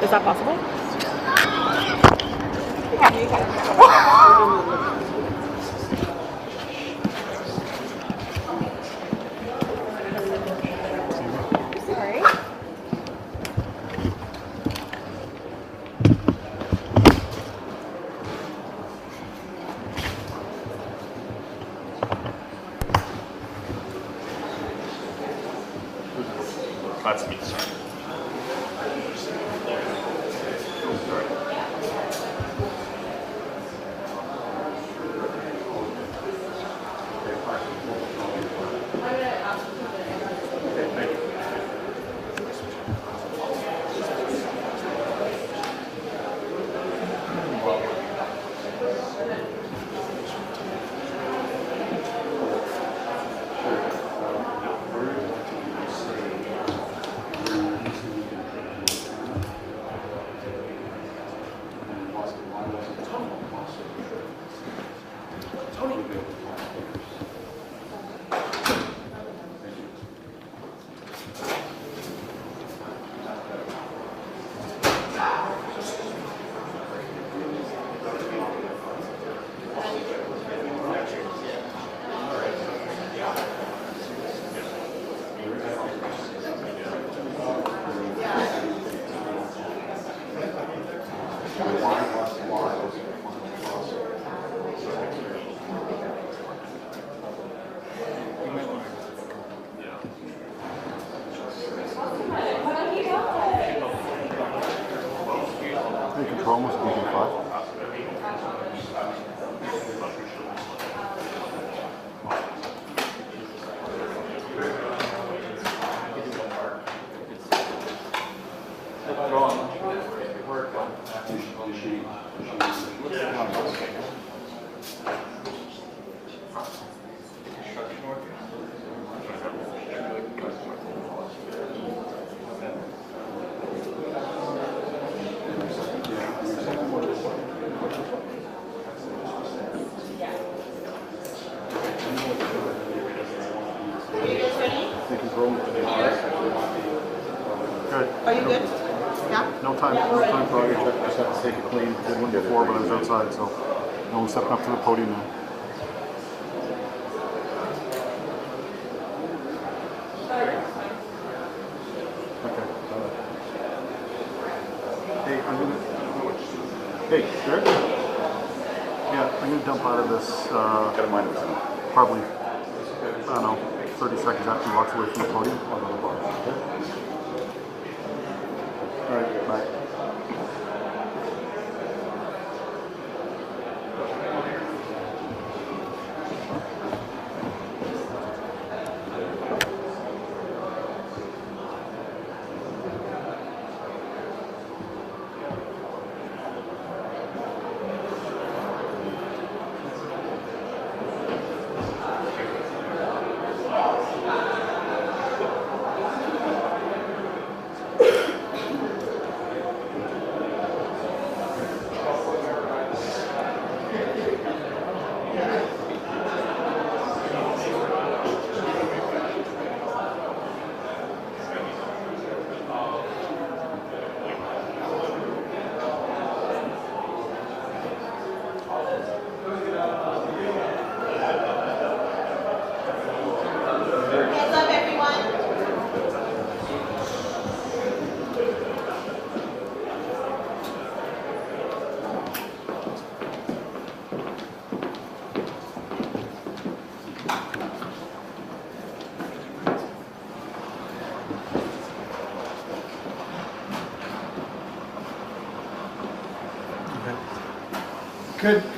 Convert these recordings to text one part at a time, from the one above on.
Is that possible? That's me. Are you good? Yeah? No time for audio check. I just have to take it clean. Did one before, but I was outside, so no one's stepping up to the podium now. Okay. Hey, Hey, sure? Yeah, I'm gonna dump out of this. Probably. I don't know. 30 seconds after he walks away from the podium. I'll go to the bar. Okay? All right, bye.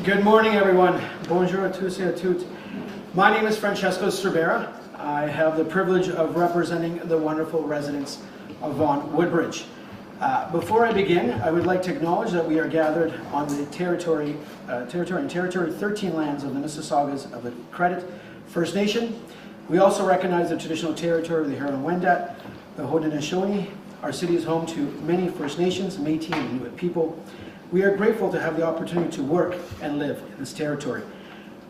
Good morning, everyone. Bonjour à tous et à toutes. My name is Francesco Cervera. I have the privilege of representing the wonderful residents of Vaughan Woodbridge. Before I begin, I would like to acknowledge that we are gathered on the Territory 13 lands of the Mississaugas of the Credit First Nation. We also recognize the traditional territory of the Huron-Wendat, the Haudenosaunee. Our city is home to many First Nations, Métis, and Inuit people. We are grateful to have the opportunity to work and live in this territory.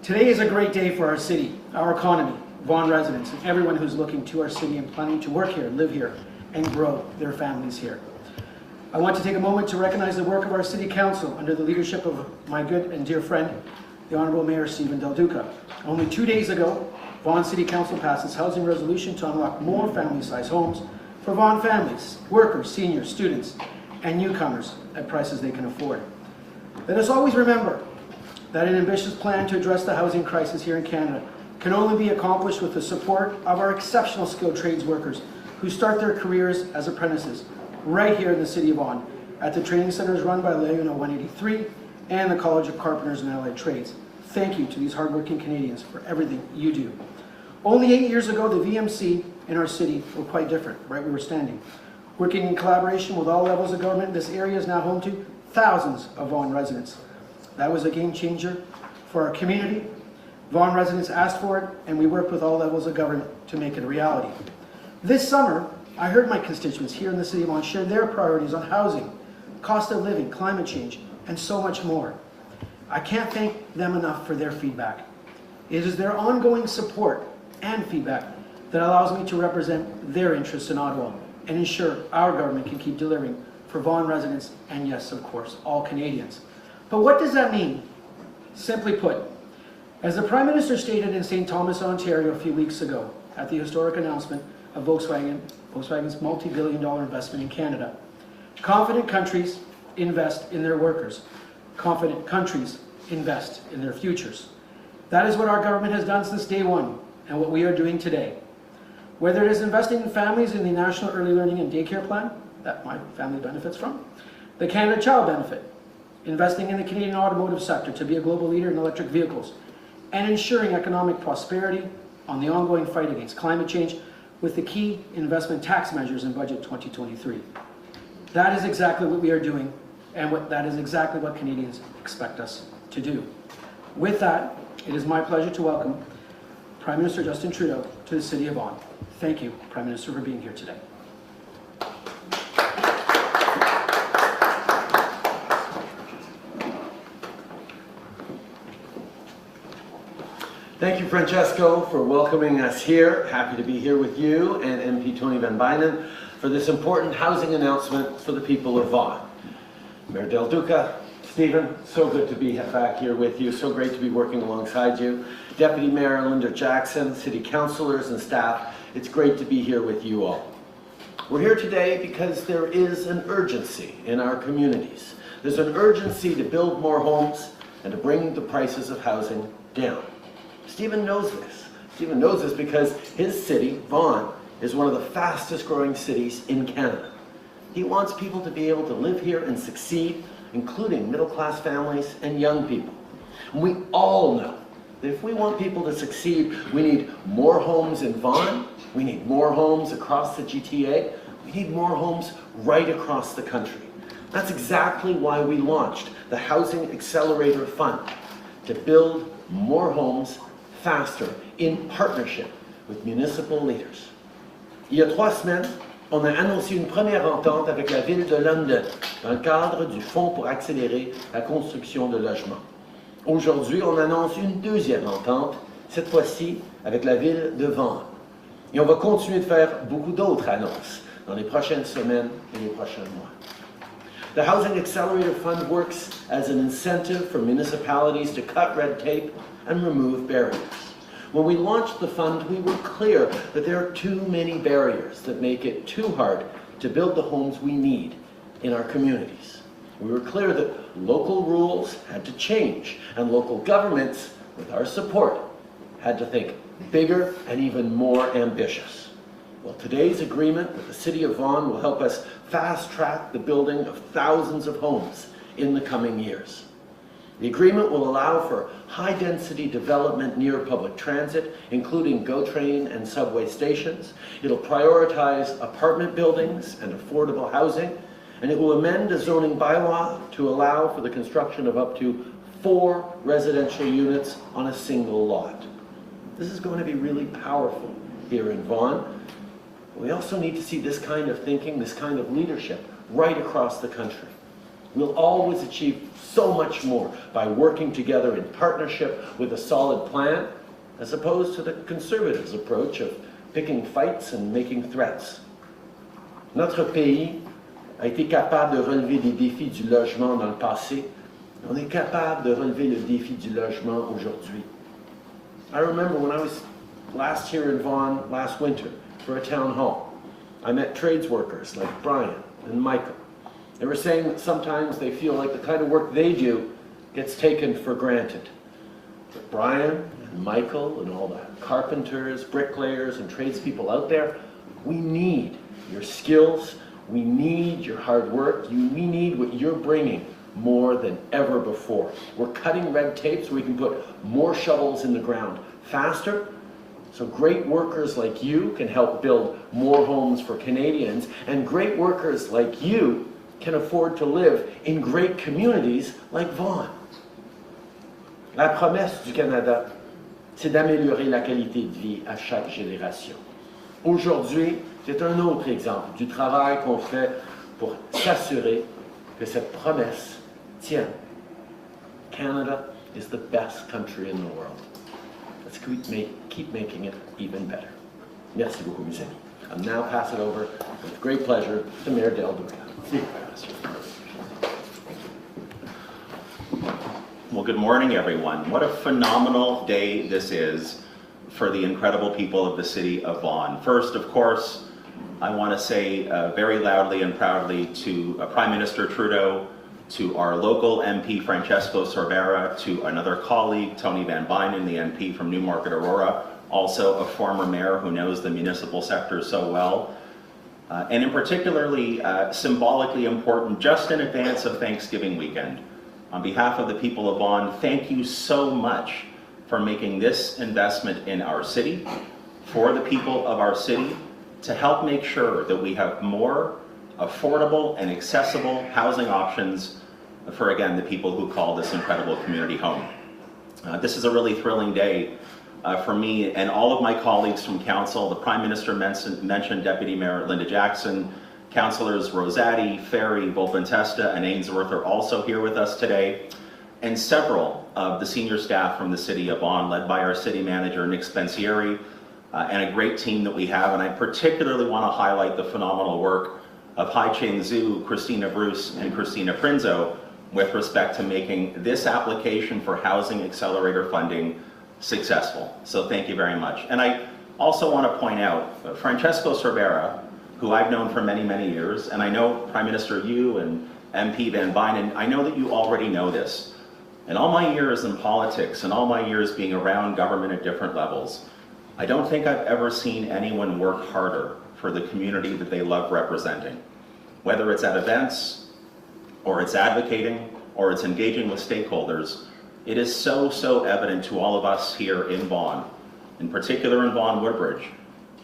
Today is a great day for our city, our economy, Vaughan residents, and everyone who's looking to our city and planning to work here, live here, and grow their families here. I want to take a moment to recognize the work of our City Council under the leadership of my good and dear friend, the Honourable Mayor Stephen Del Duca. Only 2 days ago, Vaughan City Council passed its housing resolution to unlock more family-sized homes for Vaughan families, workers, seniors, students, and newcomers at prices they can afford. Let us always remember that an ambitious plan to address the housing crisis here in Canada can only be accomplished with the support of our exceptional skilled trades workers who start their careers as apprentices right here in the City of Vaughan at the training centers run by LeUNA 183 and the College of Carpenters and Allied Trades. Thank you to these hardworking Canadians for everything you do. Only 8 years ago, the VMC in our city were quite different, right where we're standing. Working in collaboration with all levels of government, this area is now home to thousands of Vaughan residents. That was a game changer for our community. Vaughan residents asked for it, and we worked with all levels of government to make it a reality. This summer, I heard my constituents here in the City of Vaughan share their priorities on housing, cost of living, climate change, and so much more. I can't thank them enough for their feedback. It is their ongoing support and feedback that allows me to represent their interests in Ottawa and ensure our government can keep delivering for Vaughan residents and, yes, of course, all Canadians. But what does that mean? Simply put, as the Prime Minister stated in St. Thomas, Ontario a few weeks ago at the historic announcement of Volkswagen's multi-billion-dollar investment in Canada, confident countries invest in their workers. Confident countries invest in their futures. That is what our government has done since day one and what we are doing today. Whether it is investing in families in the National Early Learning and Daycare Plan, that my family benefits from, the Canada Child Benefit, investing in the Canadian automotive sector to be a global leader in electric vehicles, and ensuring economic prosperity on the ongoing fight against climate change with the key investment tax measures in Budget 2023. That is exactly what we are doing, and that is exactly what Canadians expect us to do. With that, it is my pleasure to welcome Prime Minister Justin Trudeau to the City of Vaughan. Thank you, Prime Minister, for being here today. Thank you, Francesco, for welcoming us here. Happy to be here with you and MP Tony Van Bynen for this important housing announcement for the people of Vaughan. Mayor Del Duca, Stephen, so good to be back here with you. So great to be working alongside you. Deputy Mayor Linda Jackson, City Councillors and staff, it's great to be here with you all. We're here today because there is an urgency in our communities. There's an urgency to build more homes and to bring the prices of housing down. Stephen knows this. Stephen knows this because his city, Vaughan, is one of the fastest growing cities in Canada. He wants people to be able to live here and succeed, including middle-class families and young people. And we all know that if we want people to succeed, we need more homes in Vaughan, we need more homes across the GTA, we need more homes right across the country. That's exactly why we launched the Housing Accelerator Fund, to build more homes faster in partnership with municipal leaders. Il y a 3 semaines, on a annoncé une première entente avec la ville de London dans le cadre du Fonds pour accélérer la construction de logements. Aujourd'hui, on annonce une deuxième entente, cette fois-ci avec la ville de Vaughan. Et on va continuer de faire beaucoup d'autres annonces dans les prochaines semaines et les prochains mois. The Housing Accelerator Fund works as an incentive for municipalities to cut red tape and remove barriers. When we launched the fund, we were clear that there are too many barriers that make it too hard to build the homes we need in our communities. We were clear that local rules had to change, and local governments, with our support, had to think bigger and even more ambitious. Well, today's agreement with the City of Vaughan will help us fast-track the building of thousands of homes in the coming years. The agreement will allow for high-density development near public transit, including GO train and subway stations. It'll prioritize apartment buildings and affordable housing, and it will amend a zoning bylaw to allow for the construction of up to 4 residential units on a single lot. This is going to be really powerful here in Vaughan. We also need to see this kind of thinking, this kind of leadership right across the country. We'll always achieve so much more by working together in partnership with a solid plan, as opposed to the Conservatives' approach of picking fights and making threats. Notre pays a été capable de relever des défis du logement dans le passé. On est capable de relever le défi du logement aujourd'hui. I remember when I was last here in Vaughan last winter for a town hall, I met trades workers like Brian and Michael. They were saying that sometimes they feel like the kind of work they do gets taken for granted. But Brian and Michael and all the carpenters, bricklayers, and tradespeople out there, we need your skills, we need your hard work, we need what you're bringing more than ever before. We're cutting red tape so we can put more shovels in the ground faster, so great workers like you can help build more homes for Canadians, and great workers like you can afford to live in great communities like Vaughan. La promesse du Canada, c'est d'améliorer la qualité de vie à chaque génération. Aujourd'hui, c'est un autre exemple du travail qu'on fait pour s'assurer que cette promesse tienne. Canada is the best country in the world. Let's keep making it even better. Merci beaucoup, mes amis. I'll now pass it over with great pleasure to Mayor Del Duca. Well, good morning, everyone. What a phenomenal day this is for the incredible people of the city of Vaughan. First, of course, I want to say very loudly and proudly to Prime Minister Trudeau, to our local MP, Francesco Sorbera, to another colleague, Tony Van Bynen, the MP from Newmarket Aurora, also a former mayor who knows the municipal sector so well. And in particularly symbolically important, just in advance of Thanksgiving weekend, on behalf of the people of Vaughan, thank you so much for making this investment in our city, for the people of our city, to help make sure that we have more affordable and accessible housing options for, again, the people who call this incredible community home. This is a really thrilling day for me and all of my colleagues from council. The Prime Minister mentioned Deputy Mayor Linda Jackson, Councillors Rosati, Ferry, Volpentesta, and Ainsworth are also here with us today, and several of the senior staff from the City of Vaughan, led by our City Manager, Nick Spensieri, and a great team that we have. And I particularly want to highlight the phenomenal work of Hai Ching Zhu, Christina Bruce, and Christina Prinzo with respect to making this application for Housing Accelerator funding successful. So thank you very much. And I also want to point out Francesco Sorbera, who I've known for many, many years, and I know Prime Minister you and MP Van Bynen, I know that you already know this. In all my years in politics and all my years being around government at different levels, I don't think I've ever seen anyone work harder for the community that they love representing. Whether it's at events, or it's advocating, or it's engaging with stakeholders, it is so evident to all of us here in Vaughan, in particular in Vaughan Woodbridge,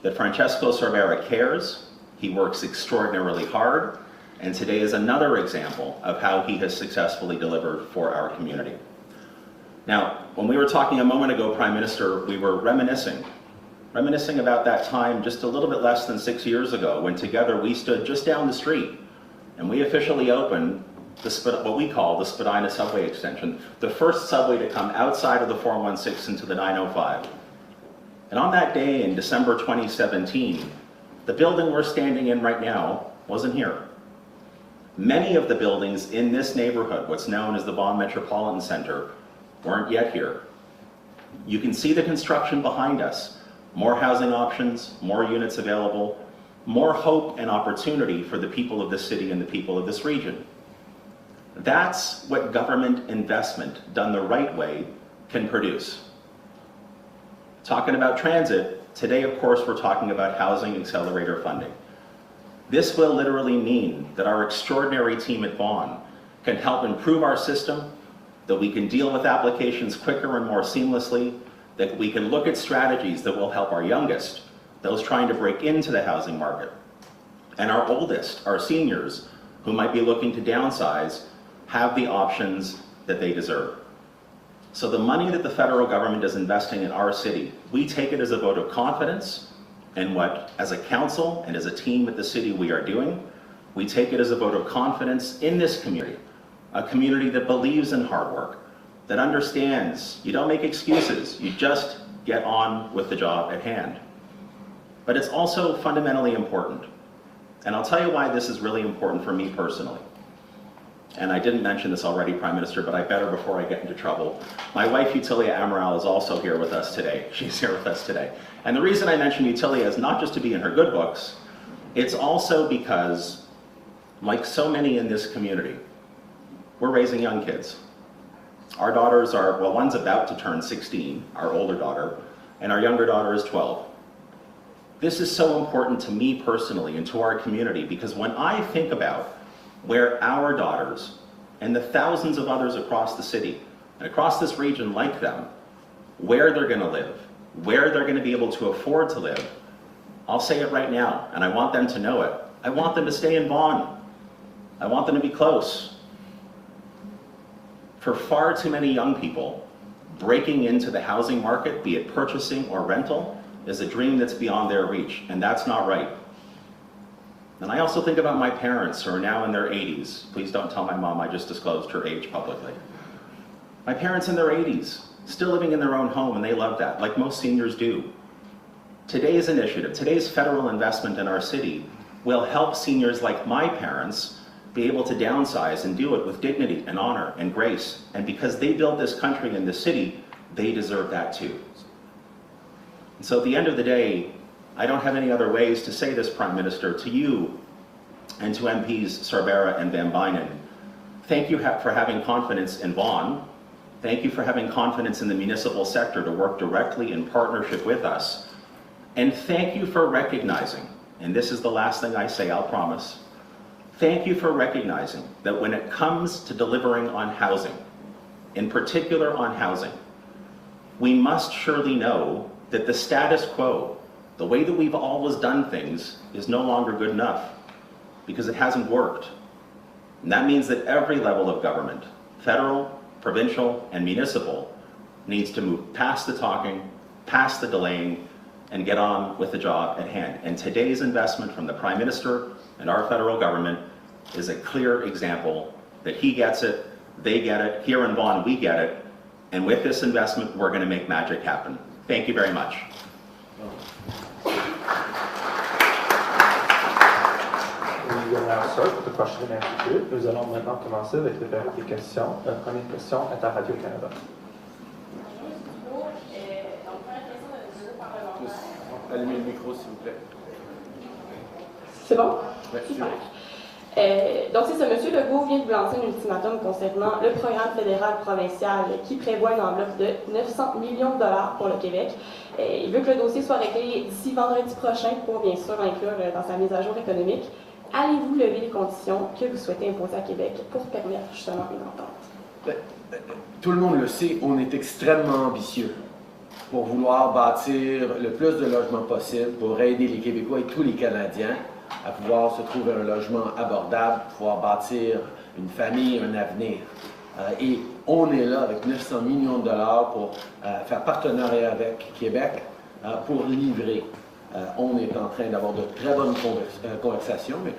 that Francesco Sorbera cares, he works extraordinarily hard, and today is another example of how he has successfully delivered for our community. Now, when we were talking a moment ago, Prime Minister, we were reminiscing about that time just a little bit less than 6 years ago, when together we stood just down the street and we officially opened what we call the Spadina subway extension, the first subway to come outside of the 416 into the 905. And on that day in December 2017, the building we're standing in right now wasn't here. Many of the buildings in this neighborhood, what's known as the Vaughan Metropolitan Center, weren't yet here. You can see the construction behind us. More housing options, more units available, more hope and opportunity for the people of this city and the people of this region. That's what government investment done the right way can produce. Talking about transit, today of course we're talking about Housing Accelerator funding. This will literally mean that our extraordinary team at Vaughan can help improve our system, that we can deal with applications quicker and more seamlessly, that we can look at strategies that will help our youngest, those trying to break into the housing market, and our oldest, our seniors, who might be looking to downsize, have the options that they deserve. So the money that the federal government is investing in our city, we take it as a vote of confidence in what, as a council and as a team at the city, we are doing. We take it as a vote of confidence in this community, a community that believes in hard work, that understands you don't make excuses, you just get on with the job at hand. But it's also fundamentally important And I'll tell you why this is really important for me personally. And I didn't mention this already, Prime Minister, but I better before I get into trouble. My wife, Utilia Amaral, is also here with us today. She's here with us today. And the reason I mention Utilia is not just to be in her good books, it's also because, like so many in this community, we're raising young kids. Our daughters are, well, one's about to turn 16, our older daughter, and our younger daughter is 12. This is so important to me personally and to our community, because when I think about where our daughters and the thousands of others across the city and across this region like them, where they're going to live, where they're going to be able to afford to live, I'll say it right now, and I want them to know it. I want them to stay in Vaughan. I want them to be close. For far too many young people, breaking into the housing market, be it purchasing or rental, is a dream that's beyond their reach, and that's not right. And I also think about my parents who are now in their 80s. Please don't tell my mom I just disclosed her age publicly. My parents in their 80s, still living in their own home, and they love that, like most seniors do. Today's initiative, today's federal investment in our city will help seniors like my parents be able to downsize and do it with dignity and honor and grace. And because they built this country and this city, they deserve that too. And so at the end of the day, I don't have any other ways to say this, Prime Minister, to you and to MPs Sorbera and Van Bynen. Thank you for having confidence in Vaughan. Thank you for having confidence in the municipal sector to work directly in partnership with us. And thank you for recognizing, and this is the last thing I say, I'll promise, thank you for recognizing that when it comes to delivering on housing, in particular on housing, we must surely know that the status quo, the way that we've always done things, is no longer good enough because it hasn't worked. And that means that every level of government, federal, provincial, and municipal, needs to move past the talking, past the delaying, and get on with the job at hand. And today's investment from the Prime Minister and our federal government is a clear example that he gets it, they get it, here in Vaughan we get it, and with this investment we're going to make magic happen. Thank you very much. We will now start with the question and answer period. Nous allons maintenant commencer avec les périodes des questions. Première question est à Radio-Canada. Allumez le micro, s'il vous plaît. C'est bon? Ouais, super. Donc c'est ça, M. Legault vient de lancer un ultimatum concernant le programme fédéral provincial qui prévoit une enveloppe de 900 millions de dollars pour le Québec. Il veut que le dossier soit réglé d'ici vendredi prochain pour bien sûr l'inclure dans sa mise à jour économique. Allez-vous lever les conditions que vous souhaitez imposer à Québec pour permettre justement une entente? Tout le monde le sait, on est extrêmement ambitieux pour vouloir bâtir le plus de logements possible, pour aider les Québécois et tous les Canadiens à pouvoir se trouver un logement abordable, pouvoir bâtir une famille, un avenir. Et on est là avec 900 millions de dollars pour faire partenariat avec Québec pour livrer. On est en train d'avoir de très bonnes conversations, mais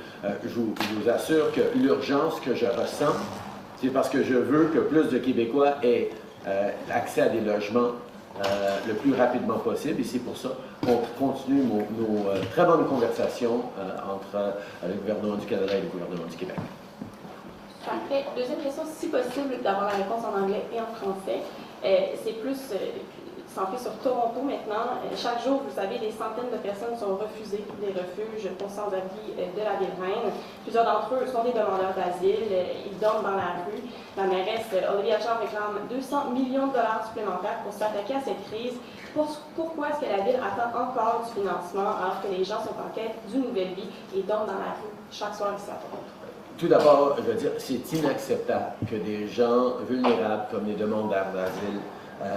je vous assure que l'urgence que je ressens, c'est parce que je veux que plus de Québécois aient accès à des logements le plus rapidement possible, et c'est pour ça qu'on continue nos très bonnes conversations entre le gouvernement du Canada et le gouvernement du Québec. Parfait. Deuxième question, si possible d'avoir la réponse en anglais et en français. C'est plus centré sur Toronto maintenant. Chaque jour, vous savez, des centaines de personnes sont refusées des refuges pour sans-abri de la ville-reine. Plusieurs d'entre eux sont des demandeurs d'asile. Ils dorment dans la rue. La mairesse Olivia Jean réclame 200 millions de dollars supplémentaires pour s'attaquer à cette crise. Pourquoi est-ce que la ville attend encore du financement alors que les gens sont en quête d'une nouvelle vie et dorment dans la rue chaque soir ici à Toronto? Tout d'abord, je veux dire, c'est inacceptable que des gens vulnérables comme les demandeurs d'asile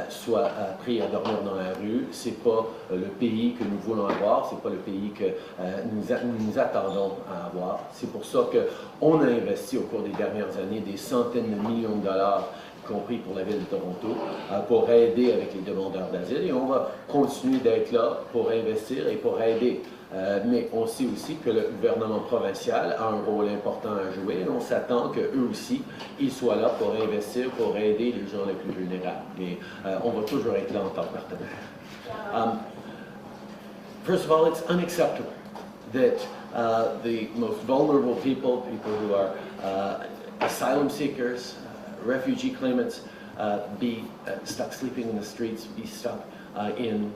soient pris à dormir dans la rue. C'est pas le pays que nous voulons avoir, c'est pas le pays que nous attendons à avoir. C'est pour ça qu'on a investi au cours des dernières années des centaines de millions de dollars, y compris pour la ville de Toronto, pour aider avec les demandeurs d'asile. Et on va continuer d'être là pour investir et pour aider. Mais on sait aussi que le gouvernement provincial a un rôle important à jouer et on s'attend qu'eux aussi, ils soient là pour investir, pour aider les gens les plus vulnérables. Mais on va toujours être là en tant que partenaire. First of all, it's unacceptable that the most vulnerable people, people who are asylum seekers, refugee claimants, be stuck sleeping in the streets, be stuck in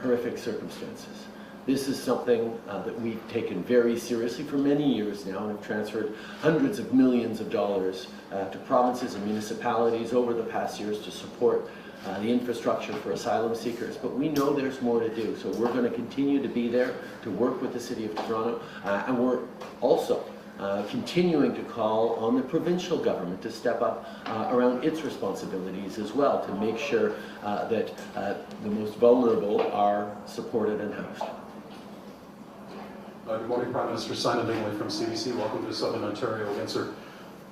horrific circumstances. This is something that we've taken very seriously for many years now, and have transferred hundreds of millions of dollars to provinces and municipalities over the past years to support the infrastructure for asylum seekers. But we know there's more to do, so we're going to continue to be there to work with the City of Toronto, and we're also continuing to call on the provincial government to step up around its responsibilities as well, to make sure that the most vulnerable are supported and housed. Good morning, Prime Minister. Simon Bingley from CBC. Welcome to Southern Ontario answer.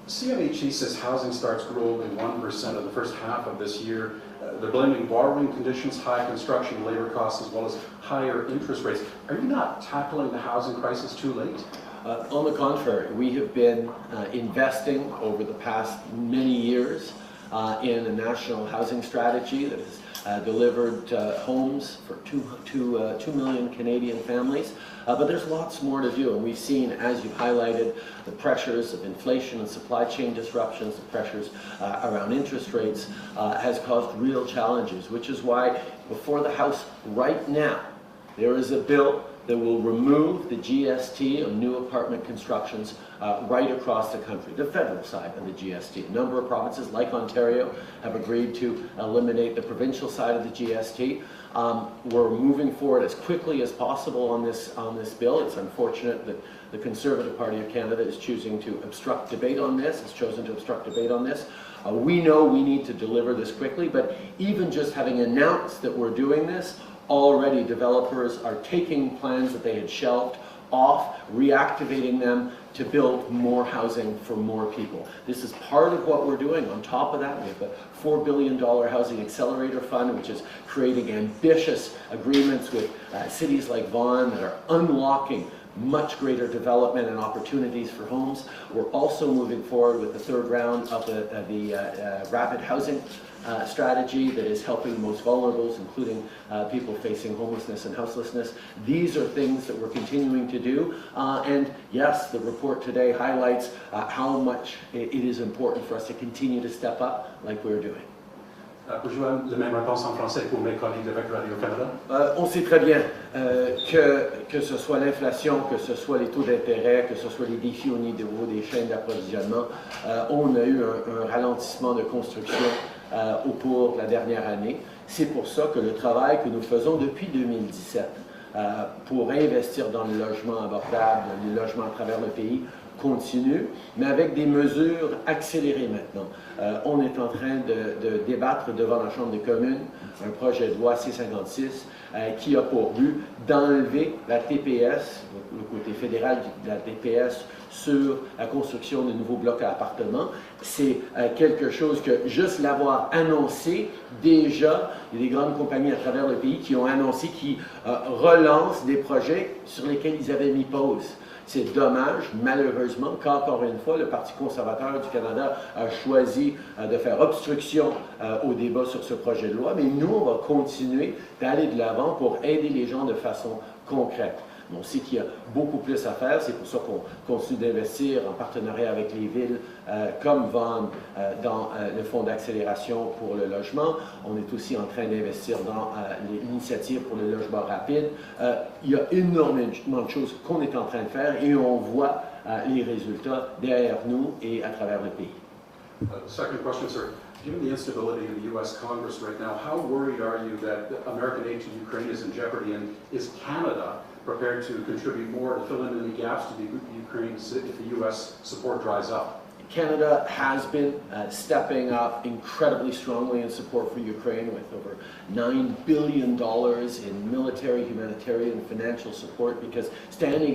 CMHE says housing starts grew only 1% in the first half of this year. They're blaming borrowing conditions, high construction labor costs, as well as higher interest rates. Are you not tackling the housing crisis too late? On the contrary, we have been investing over the past many years in a national housing strategy that has delivered homes for 2 million Canadian families. But there's lots more to do, and we've seen, as you've highlighted, the pressures of inflation and supply chain disruptions, the pressures around interest rates has caused real challenges, which is why before the House right now, there is a bill that will remove the GST on new apartment constructions right across the country, the federal side of the GST. A number of provinces, like Ontario, have agreed to eliminate the provincial side of the GST. We're moving forward as quickly as possible on this bill. It's unfortunate that the Conservative Party of Canada is choosing to obstruct debate on this, has chosen to obstruct debate on this. We know we need to deliver this quickly, but even just having announced that we're doing this, already developers are taking plans that they had shelved off, reactivating them to build more housing for more people. This is part of what we're doing. On top of that, we have a $4 billion Housing Accelerator Fund, which is creating ambitious agreements with cities like Vaughan that are unlocking much greater development and opportunities for homes. We're also moving forward with the third round of the rapid housing strategy that is helping the most vulnerables, including people facing homelessness and houselessness. These are things that we're continuing to do. And yes, the report today highlights how much it is important for us to continue to step up like we're doing. Puis-je avoir la même réponse en français pour mes collègues de Radio-Canada? On sait très bien que ce soit l'inflation, que ce soit les taux d'intérêt, que ce soit les défis au niveau des chaînes d'approvisionnement, on a eu un ralentissement de construction au cours de la dernière année. C'est pour ça que le travail que nous faisons depuis 2017 pour investir dans le logement abordable, dans le logement à travers le pays, continue, mais avec des mesures accélérées maintenant. On est en train de débattre devant la Chambre des communes un projet de loi C-56 qui a pour but d'enlever la TPS, le côté fédéral de la TPS, sur la construction de nouveaux blocs à appartements. C'est quelque chose que, juste l'avoir annoncé, déjà, il y a des grandes compagnies à travers le pays qui ont annoncé qu'ils relancent des projets sur lesquels ils avaient mis pause. C'est dommage, malheureusement, qu'encore une fois, le Parti conservateur du Canada a choisi de faire obstruction au débat sur ce projet de loi, mais nous, on va continuer d'aller de l'avant pour aider les gens de façon concrète. On sait qu'il y a beaucoup plus à faire, c'est pour ça qu'on continue d'investir en partenariat avec les villes comme Vaughan dans le fonds d'accélération pour le logement. On est aussi en train d'investir dans l'initiative pour le logement rapide. Il y a énormément de choses qu'on est en train de faire et on voit les résultats derrière nous et à travers le pays. Second question, sir. Given the instability in the U.S. Congress right now, how worried are you that American aid to Ukraine is in jeopardy, and is Canada prepared to contribute more to fill in any gaps to the Ukraine if the U.S. support dries up? Canada has been stepping up incredibly strongly in support for Ukraine with over $9 billion in military, humanitarian, and financial support, because standing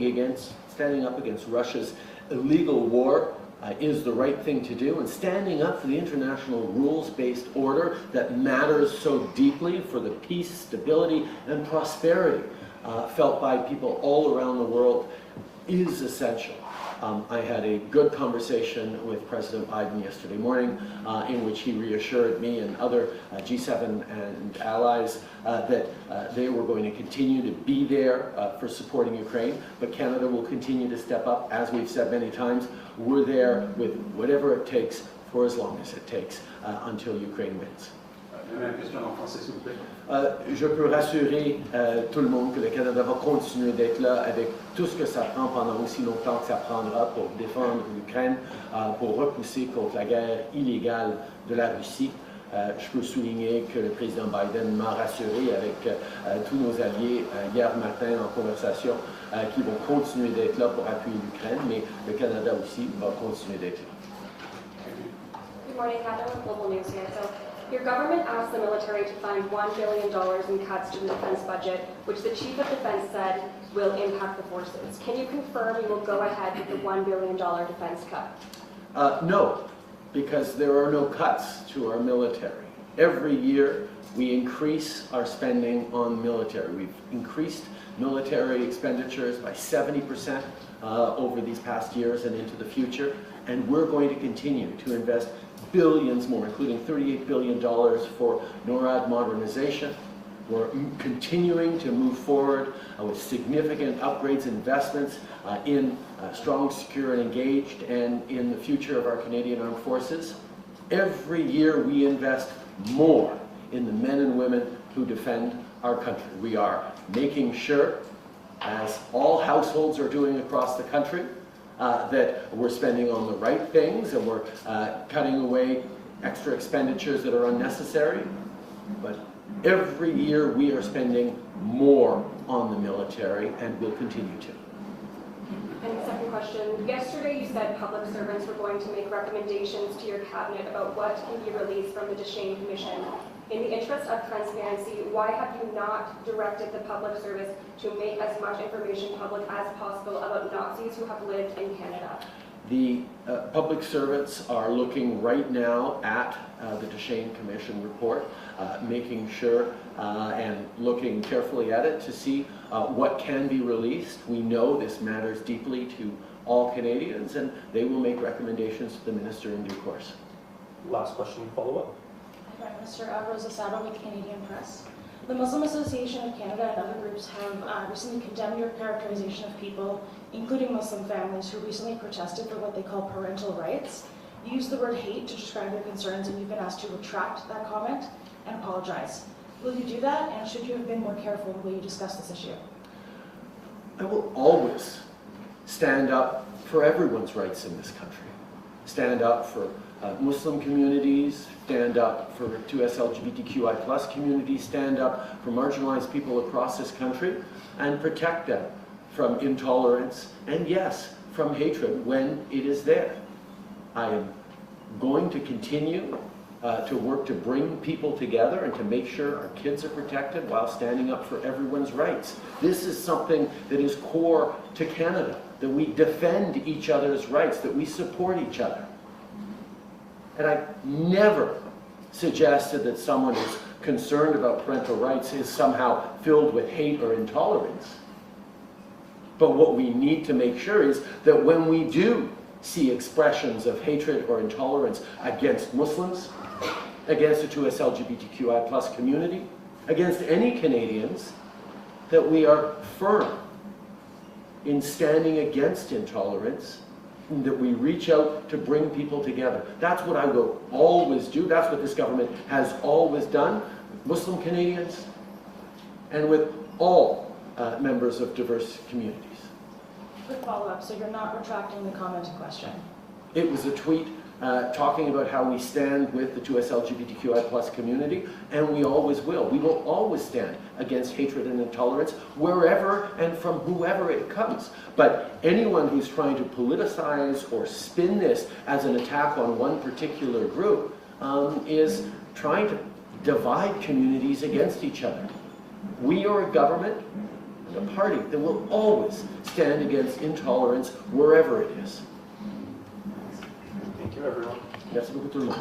up against Russia's illegal war is the right thing to do, and standing up for the international rules-based order that matters so deeply for the peace, stability, and prosperity felt by people all around the world is essential. I had a good conversation with President Biden yesterday morning in which he reassured me and other G7 and allies that they were going to continue to be there for supporting Ukraine, but Canada will continue to step up. As we've said many times, we're there with whatever it takes for as long as it takes until Ukraine wins. Je peux rassurer tout le monde que le Canada va continuer d'être là avec tout ce que ça prend pendant aussi longtemps que ça prendra pour défendre l'Ukraine, pour repousser contre la guerre illégale de la Russie. Je peux souligner que le président Biden m'a rassuré avec tous nos alliés hier matin en conversation qui vont continuer d'être là pour appuyer l'Ukraine, mais le Canada aussi va continuer d'être là. Good morning, Catherine with Global News here. So, your government asked the military to fund $1 billion in cuts to the defense budget, which the Chief of Defense said will impact the forces. Can you confirm you will go ahead with the $1 billion defense cut? No, because there are no cuts to our military. Every year we increase our spending on military. We've increased military expenditures by 70% over these past years and into the future, and we're going to continue to invest billions more, including $38 billion for NORAD modernization. We're continuing to move forward with significant upgrades and investments in strong, secure, and engaged, and in the future of our Canadian Armed Forces. Every year we invest more in the men and women who defend our country. We are making sure, as all households are doing across the country, that we're spending on the right things and we're cutting away extra expenditures that are unnecessary. But every year we are spending more on the military and will continue to. And second question, yesterday you said public servants were going to make recommendations to your cabinet about what can be released from the Deschenes Commission. In the interest of transparency, why have you not directed the public service to make as much information public as possible about Nazis who have lived in Canada? The public servants are looking right now at the Deschenes Commission report, making sure and looking carefully at it to see what can be released. We know this matters deeply to all Canadians, and they will make recommendations to the Minister in due course. Last question, follow-up. Prime Minister Rosa Sabo with Canadian Press. The Muslim Association of Canada and other groups have recently condemned your characterization of people, including Muslim families, who recently protested for what they call parental rights. You used the word hate to describe their concerns, and you've been asked to retract that comment and apologize. Will you do that, and should you have been more careful in the way you discuss this issue? I will always stand up for everyone's rights in this country. Stand up for Muslim communities, stand up for 2S LGBTQI+ communities, stand up for marginalized people across this country, and protect them from intolerance and, yes, from hatred when it is there. I am going to continue to work to bring people together and to make sure our kids are protected while standing up for everyone's rights. This is something that is core to Canada, that we defend each other's rights, that we support each other. And I never suggested that someone who's concerned about parental rights is somehow filled with hate or intolerance. But what we need to make sure is that when we do see expressions of hatred or intolerance against Muslims, against the 2S LGBTQI+ community, against any Canadians, that we are firm in standing against intolerance, and that we reach out to bring people together. That's what I will always do. That's what this government has always done with Muslim Canadians and with all members of diverse communities. Quick follow-up, so you're not retracting the comment in question? It was a tweet talking about how we stand with the 2S LGBTQI+ community, and we always will. We will always stand against hatred and intolerance wherever and from whoever it comes. But anyone who's trying to politicize or spin this as an attack on one particular group is trying to divide communities against each other. We are a government and a party that will always stand against intolerance wherever it is. Thank you, everyone. Merci beaucoup tout le monde.